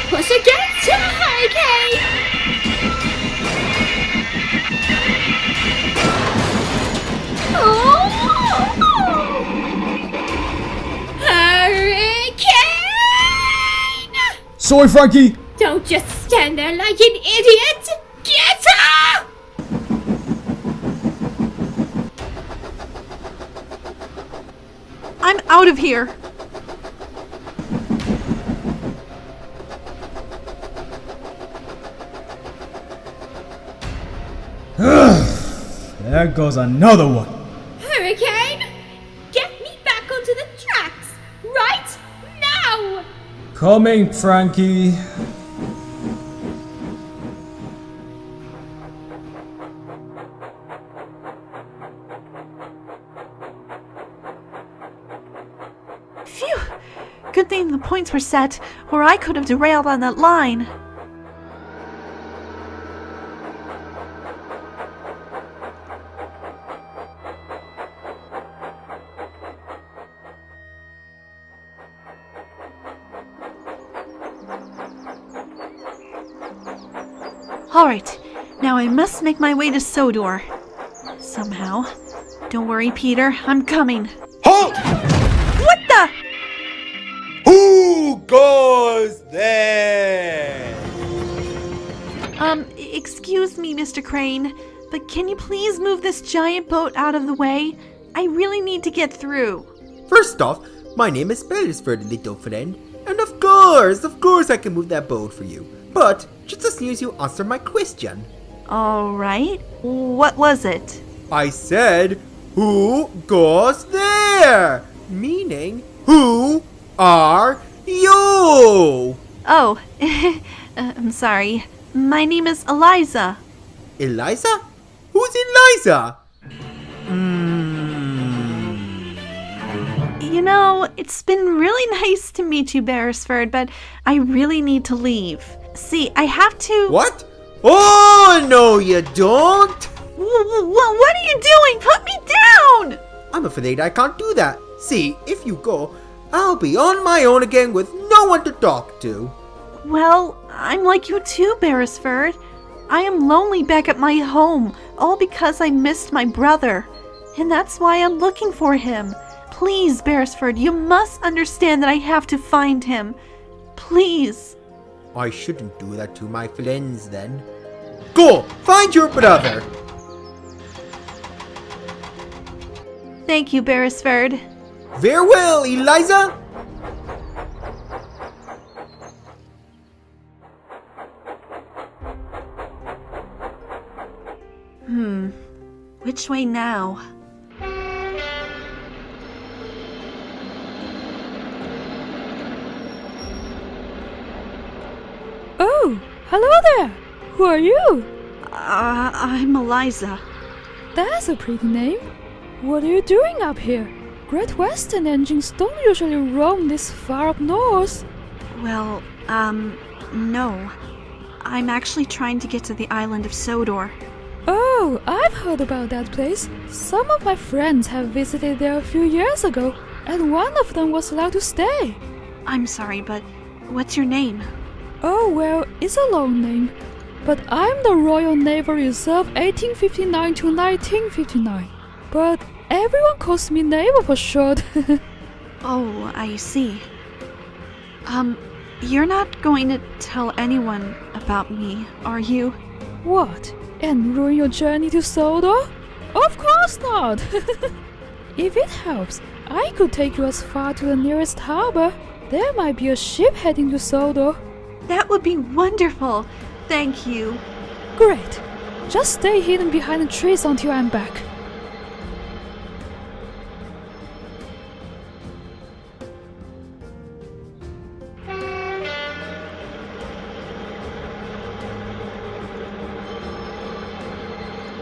Push against her, Hurricane! Hurricane! Sorry, Frankie! Don't just stand there like an idiot! Get her! I'm out of here. There goes another one. Hurricane! Get me back onto the tracks! Right now! Coming, Frankie. Phew! Good thing the points were set, or I could have derailed on that line. Alright, now I must make my way to Sodor. Somehow. Don't worry, Peter, I'm coming. Halt! What the? Who goes there? Excuse me, Mr. Crane, but can you please move this giant boat out of the way? I really need to get through. First off, my name is Beresford, little friend, and of course I can move that boat for you. But just as soon as you answer my question. Alright, what was it? I said, who goes there? Meaning, who are you? Oh, I'm sorry. My name is Eliza. Eliza? Who's Eliza? You know, it's been really nice to meet you, Beresford, but I really need to leave. See, I have to... What? Oh, no you don't! What are you doing? Put me down! I'm afraid I can't do that. See, if you go, I'll be on my own again with no one to talk to. Well, I'm like you too, Beresford. I am lonely back at my home, all because I missed my brother. And that's why I'm looking for him. Please, Beresford, you must understand that I have to find him. Please. I shouldn't do that to my friends then. Go, find your brother. Thank you, Beresford. Very well, Eliza. Which way now? Oh, hello there! Who are you? I'm Eliza. That's a pretty name. What are you doing up here? Great Western engines don't usually roam this far up north. Well, no. I'm actually trying to get to the island of Sodor. Oh, I've heard about that place. Some of my friends have visited there a few years ago, and one of them was allowed to stay. I'm sorry, but what's your name? Oh, well, it's a long name. But I'm the Royal Naval Reserve 1859 to 1959. But everyone calls me Naval for short. Oh, I see. You're not going to tell anyone about me, are you? What? And ruin your journey to Sodor? Of course not! If it helps, I could take you as far to the nearest harbor. There might be a ship heading to Sodor. That would be wonderful. Thank you. Great. Just stay hidden behind the trees until I'm back.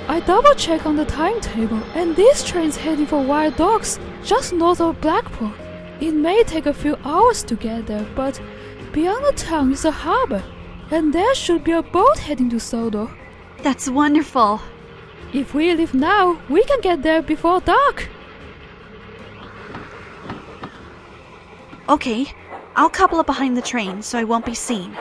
I double-checked on the timetable, and this train's heading for Wild Docks, just north of Blackpool. It may take a few hours to get there, but beyond the town is a harbor, and there should be a boat heading to Sodor. That's wonderful. If we leave now, we can get there before dark. Okay, I'll couple up behind the train so I won't be seen.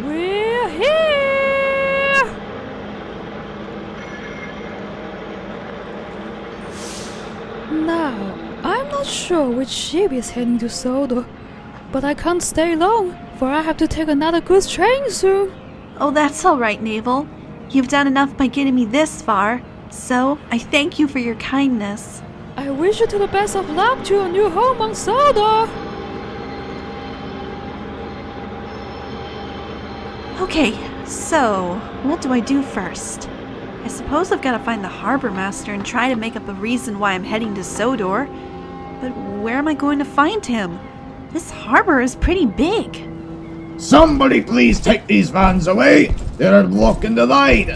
We're here! Now, I'm not sure which ship is heading to Sodor, but I can't stay long, for I have to take another goods train soon. Oh, that's all right, Naval. You've done enough by getting me this far, so I thank you for your kindness. I wish you to the best of luck to your new home on Sodor. Okay, so what do I do first? I suppose I've got to find the harbor master and try to make up a reason why I'm heading to Sodor. But where am I going to find him? This harbor is pretty big. Somebody please take these vans away! They're blocking the line!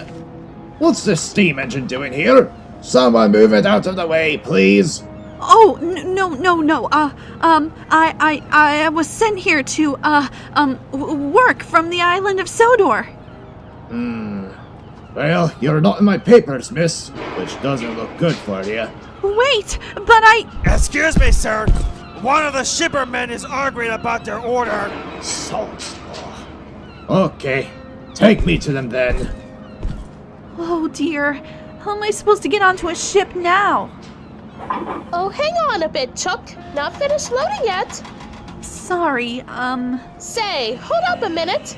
What's this steam engine doing here? Someone move it out of the way, please! Oh, no. I was sent here to, work from the island of Sodor. Well, you're not in my papers, miss, which doesn't look good for you. Wait, but Excuse me, sir. One of the shippermen is arguing about their order. Salt. Okay, take me to them then. Oh dear, how am I supposed to get onto a ship now? Oh, hang on a bit, Chuck. Not finished loading yet. Sorry, Say, hold up a minute.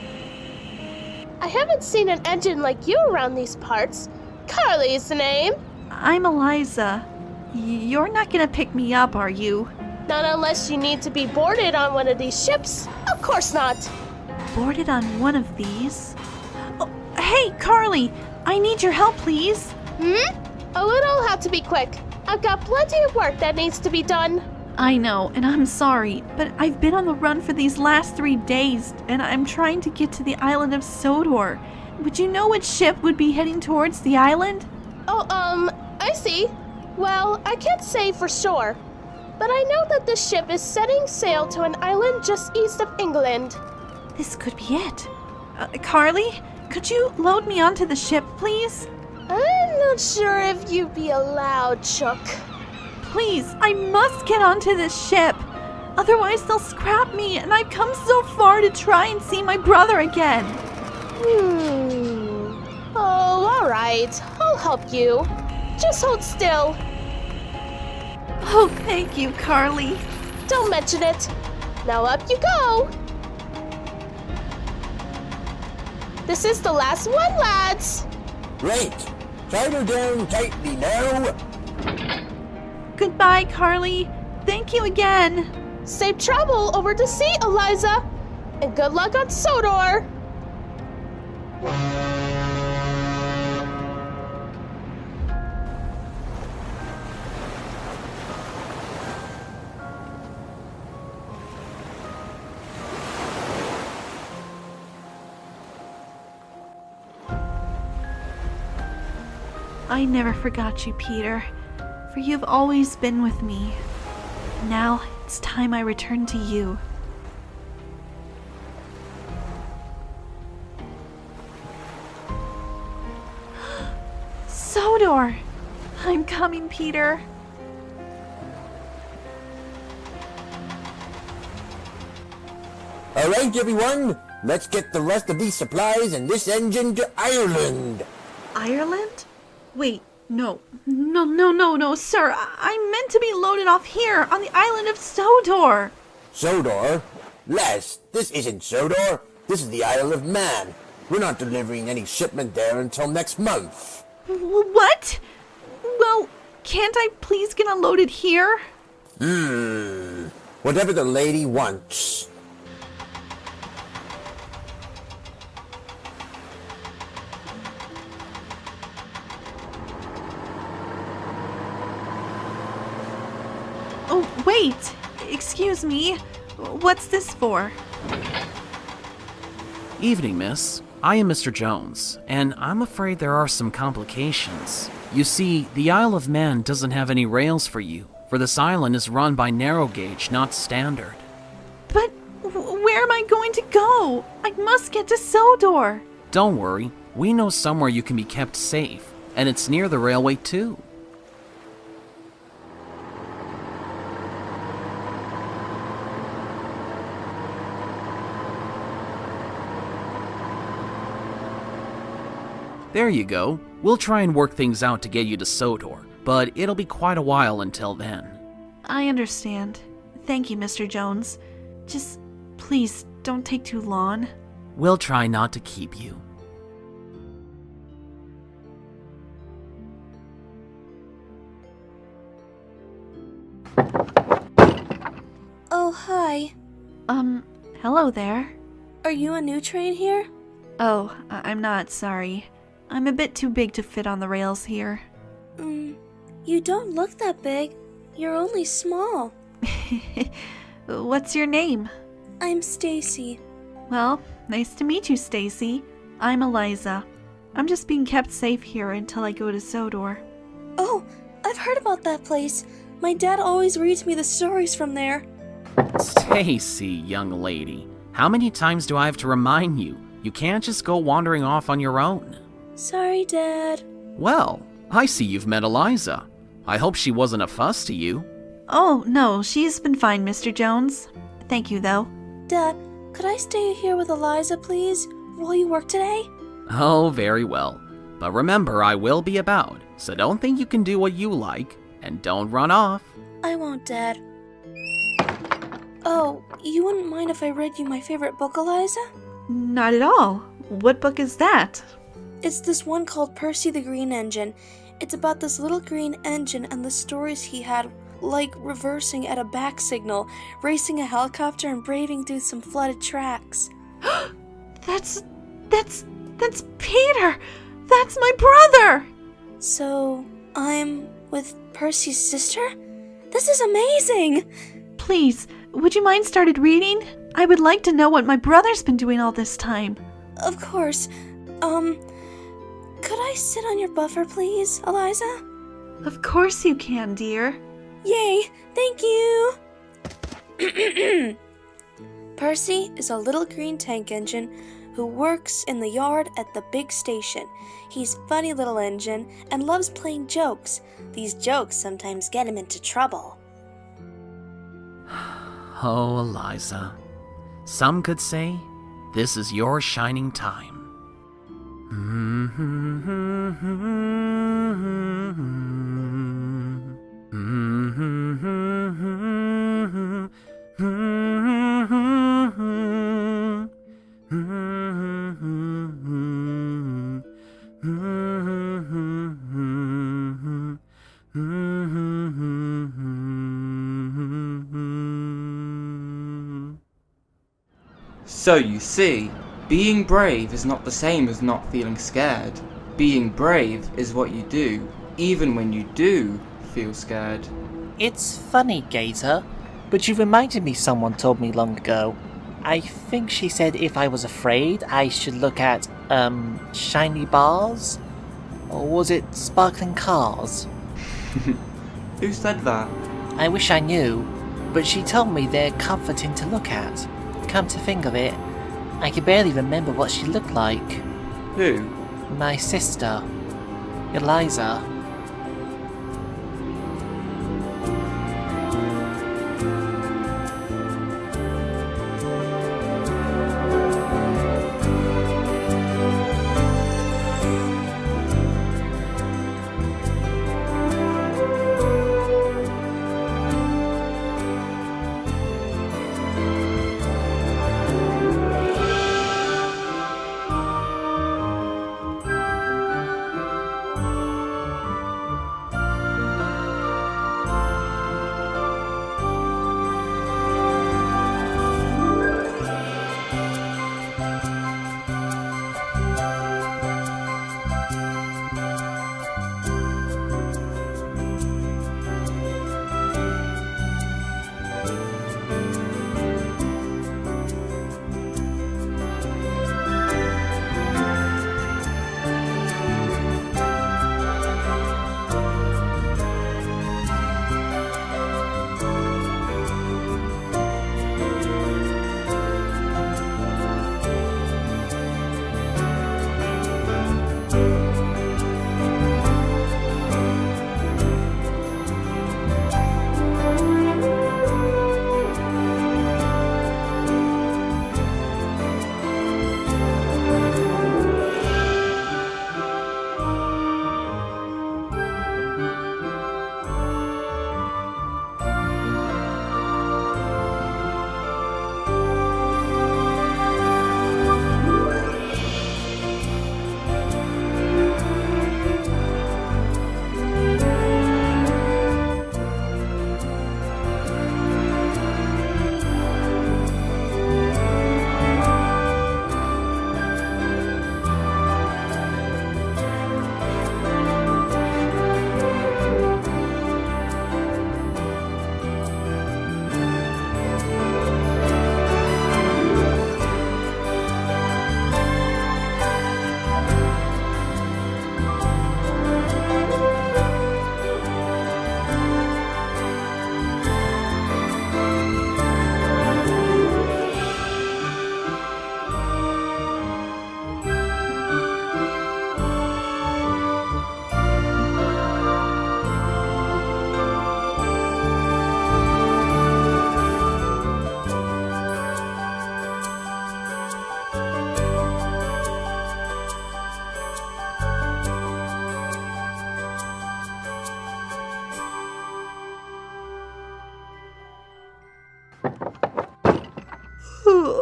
I haven't seen an engine like you around these parts. Carly's the name. I'm Eliza. You're not gonna pick me up, are you? Not unless you need to be boarded on one of these ships. Of course not. Boarded on one of these? Oh, hey, Carly! I need your help, please. Oh, it'll have to be quick. I've got plenty of work that needs to be done. I know, and I'm sorry, but I've been on the run for these last 3 days, and I'm trying to get to the island of Sodor. Would you know which ship would be heading towards the island? Oh, I see. Well, I can't say for sure, but I know that this ship is setting sail to an island just east of England. This could be it. Carly, could you load me onto the ship, please? I'm not sure if you'd be allowed, Chuck. Please, I must get onto this ship. Otherwise they'll scrap me, and I've come so far to try and see my brother again. Oh, alright. I'll help you. Just hold still. Oh, thank you, Carly. Don't mention it. Now up you go. This is the last one, lads. Great. Tie her down tightly now. Goodbye, Carly. Thank you again. Safe travel over to sea, Eliza. And good luck on Sodor. I never forgot you, Peter, for you've always been with me. Now it's time I return to you. Sodor! I'm coming, Peter. Alright, everyone. Let's get the rest of these supplies and this engine to Ireland. Ireland? Wait, no, sir. I meant to be loaded off here on the island of Sodor. Sodor? Lass, this isn't Sodor. This is the Isle of Man. We're not delivering any shipment there until next month. What? Well, can't I please get unloaded here? Whatever the lady wants. Oh, wait! Excuse me. What's this for? Evening, miss. I am Mr. Jones, and I'm afraid there are some complications. You see, the Isle of Man doesn't have any rails for you, for this island is run by narrow gauge, not standard. But where am I going to go? I must get to Sodor. Don't worry, we know somewhere you can be kept safe, and it's near the railway too. There you go. We'll try and work things out to get you to Sodor, but it'll be quite a while until then. I understand. Thank you, Mr. Jones. Just please don't take too long. We'll try not to keep you. Oh, hi. Hello there. Are you a new train here? Oh, I'm not, sorry. I'm a bit too big to fit on the rails here. You don't look that big. You're only small. What's your name? I'm Stacy. Well, nice to meet you, Stacy. I'm Eliza. I'm just being kept safe here until I go to Sodor. Oh, I've heard about that place. My dad always reads me the stories from there. Stacy, young lady, how many times do I have to remind you? You can't just go wandering off on your own. Sorry, Dad. Well, I see you've met Eliza. I hope she wasn't a fuss to you. Oh, no, she's been fine, Mr. Jones. Thank you, though. Dad, could I stay here with Eliza, please, while you work today? Oh, very well. But remember, I will be about, so don't think you can do what you like, and don't run off. I won't, Dad. Oh, you wouldn't mind if I read you my favorite book, Eliza? Not at all. What book is that? It's this one called Percy the Green Engine. It's about this little green engine and the stories he had, like reversing at a back signal, racing a helicopter, and braving through some flooded tracks. That's Peter! That's my brother! So, I'm with Percy's sister? This is amazing! Please, would you mind started reading? I would like to know what my brother's been doing all this time. Of course. Could I sit on your buffer, please, Eliza? Of course you can, dear. Yay! Thank you! Percy is a little green tank engine who works in the yard at the big station. He's a funny little engine and loves playing jokes. These jokes sometimes get him into trouble. Oh, Eliza. Some could say this is your shining time. So you see, being brave is not the same as not feeling scared. Being brave is what you do, even when you do feel scared. It's funny, Gator, but you reminded me someone told me long ago. I think she said if I was afraid, I should look at, shiny bars? Or was it sparkling cars? Who said that? I wish I knew, but she told me they're comforting to look at. Come to think of it, I can barely remember what she looked like. Who? My sister, Eliza.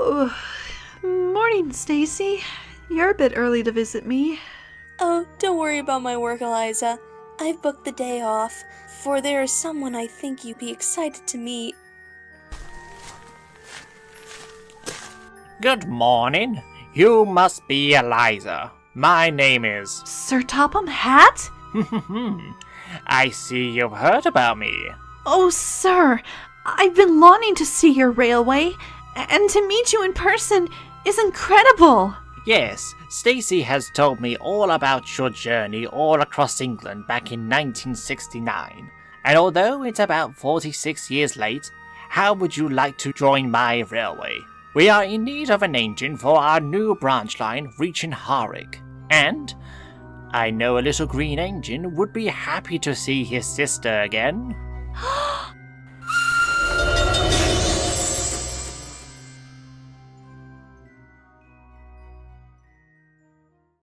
Oh, morning, Stacy. You're a bit early to visit me. Oh, don't worry about my work, Eliza. I've booked the day off, for there is someone I think you'd be excited to meet. Good morning. You must be Eliza. My name is... Sir Topham Hatt? I see you've heard about me. Oh, sir, I've been longing to see your railway, and to meet you in person is incredible. Yes, Stacy has told me all about your journey all across England back in 1969. And although it's about 46 years late, how would you like to join my railway? We are in need of an engine for our new branch line reaching Harwich. And I know a little green engine would be happy to see his sister again.